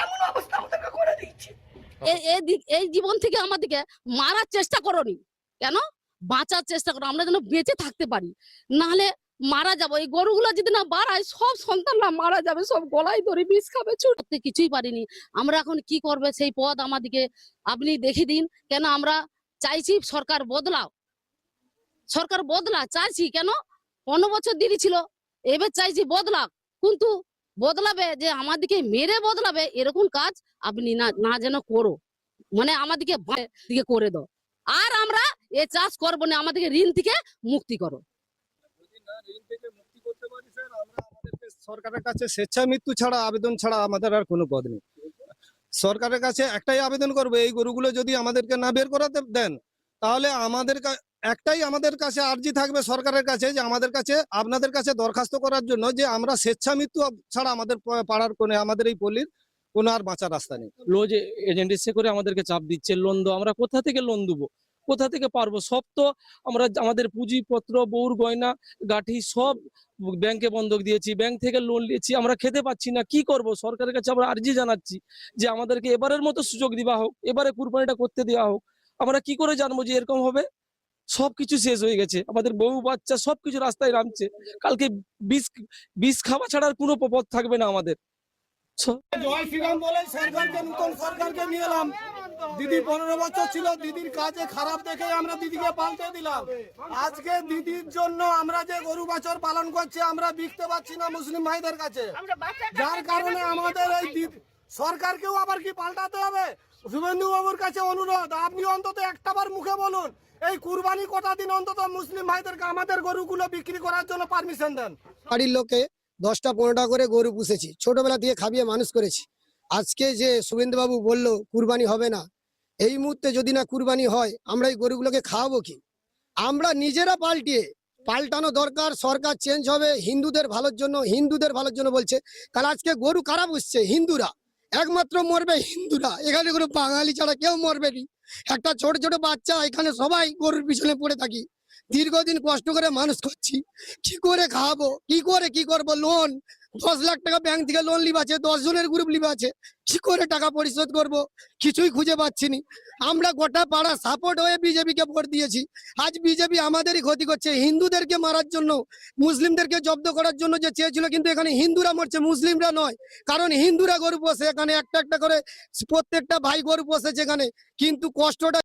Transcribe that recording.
এমন অবস্থা আমাদেরকে করে দিচ্ছে। এই জীবন থেকে আমাদেরকে মারার চেষ্টা করনি, কেন বাঁচার চেষ্টা করো, আমরা যেন বেঁচে থাকতে পারি, নাহলে মারা যাবো। এই গরুগুলো যদি না বাড়ায় সব সন্তানরা মারা যাবে, সব গলায় ধরে বিষ খাবে, ছুটতে কিছুই পারিনি। আমরা এখন কি করবে সেই পথ আমাদেরকে আপনি দেখিয়ে দিন। কেন আমরা চাইছি সরকার বদলাও, সরকার বদলা চাইছি। কেন 15 বছর দেরি ছিল, এবার চাইছি বদলা, কিন্তু বদলাবে যে আমাদেরকে মেরে বদলাবে এরকম কাজ আপনি না না যেন করো, মানে আমাদেরকে দিকে করে দাও। আর আমরা এ চাষ করবো না, আমাদেরকে ঋণ থেকে মুক্তি করো। সরকারের কাছে স্বেচ্ছা মৃত্যু ছাড়া, আবেদন ছাড়া আমাদের আর কোনো পথ নেই। সরকারের কাছে একটাই আবেদন করবে, এই গরুগুলো যদি আমাদেরকে না বের করাতে দেন, তাহলে একটাই আমাদের কাছে আর্জি থাকবে সরকারের কাছে, যে আমাদের কাছে আপনাদের কাছে দরখাস্ত করার জন্য যে আমরা স্বেচ্ছা মৃত্যু ছাড়া আমাদের পাড়ার কোণে, আমাদের এই পল্লীর কোনো আর বাঁচার রাস্তা নেই। লোজ এজেন্ট এসে করে আমাদেরকে চাপ দিচ্ছে, লোন দো। আমরা কোথা থেকে লোন দেবো, কোথা থেকে পারবো? সব তো আমরা আমাদের পুঁজিপত্র, বউর গয়না গাঠি সব ব্যাংকে বন্ধক দিয়েছি, ব্যাংক থেকে লোন নিয়েছি, আমরা খেতে পাচ্ছি না। কি করব? সরকারের কাছে আমরা আর্জি জানাচ্ছি যে আমাদেরকে এবারের মতো সুযোগ দেওয়া হোক, এবারে কুরবানিটা করতে দেওয়া হোক। আমরা কি করে জানবো যে এরকম হবে? সবকিছু শেষ হয়ে গেছে, আমাদের বউ বাচ্চা সবকিছু রাস্তায় নামছে। কালকে বিষ খাওয়া ছাড়া আর কোনো পথ থাকবে না আমাদের। জয় শ্রীরাম বলে সরকারকে, নতুন সরকারকে নিয়ে এলাম। দিদি 15 বছর ছিল, দিদির কাজে খারাপ দেখে আমরা দিদিকে পাল্টে দিলাম। আজকে দিদির জন্য আমরা যে গরু বাছর পালন করছি আমরা বিকতে পারছি না মুসলিম ভাইদের কাছে, যার কারণে আমাদের এই সরকারকেও আবার কি পাল্টাতে হবে। শুভেন্দু বাবুর কাছে অনুরোধ, আপনি অন্তত একটাবার মুখে বলুন এই কুরবানি কটা দিন অন্তত মুসলিম ভাইদেরকে আমাদের গরুগুলো বিক্রি করার জন্য পারমিশন দেন। বাড়ির লোকে 10টা 15টা করে গরু পুষেছি, ছোটবেলা দিয়ে খাবিয়ে মানুষ করেছি। আজকে যে শুভেন্দুবাবু বললো কুরবানি হবে না, এই মুহূর্তে যদি না কুরবানি হয় আমরা এই গরুগুলোকে খাওয়াবো কি? আমরা নিজেরা পাল্টানো দরকার। সরকার চেঞ্জ হবে হিন্দুদের ভালোর জন্য, হিন্দুদের ভালোর জন্য বলছে। কাল আজকে গরু কারা পুষছে? হিন্দুরা, একমাত্র মরবে হিন্দুরা, এখানে কোনো বাঙালি ছাড়া কেউ মরবে না। একটা ছোট ছোট বাচ্চা, এখানে সবাই গরুর পিছনে পড়ে থাকি, দীর্ঘদিন কষ্ট করে মানুষ করছি, কি করে খাওয়াবো, কি করবো? লোন 10 লাখ টাকা ব্যাংক থেকে লোন লিবা আছে, 10 জনের গ্রুপ লিবা আছে, কি করে টাকা পরিশোধ করব? কিছুই খুঁজে পাচ্ছি না। আমরা গোটা পাড়া সাপোর্ট হয়ে বিজেপিকে ভোট দিয়েছি, আজ বিজেপি আমাদেরই ক্ষতি করছে। হিন্দুদেরকে মারার জন্য, মুসলিমদেরকে জব্দ করার জন্য যে চেয়েছিল, কিন্তু এখানে হিন্দুরা মরছে, মুসলিমরা নয়। কারণ হিন্দুরা গরু পোষে, এখানে একটা একটা করে প্রত্যেকটা ভাই গরু পোষেছে এখানে, কিন্তু কষ্টটা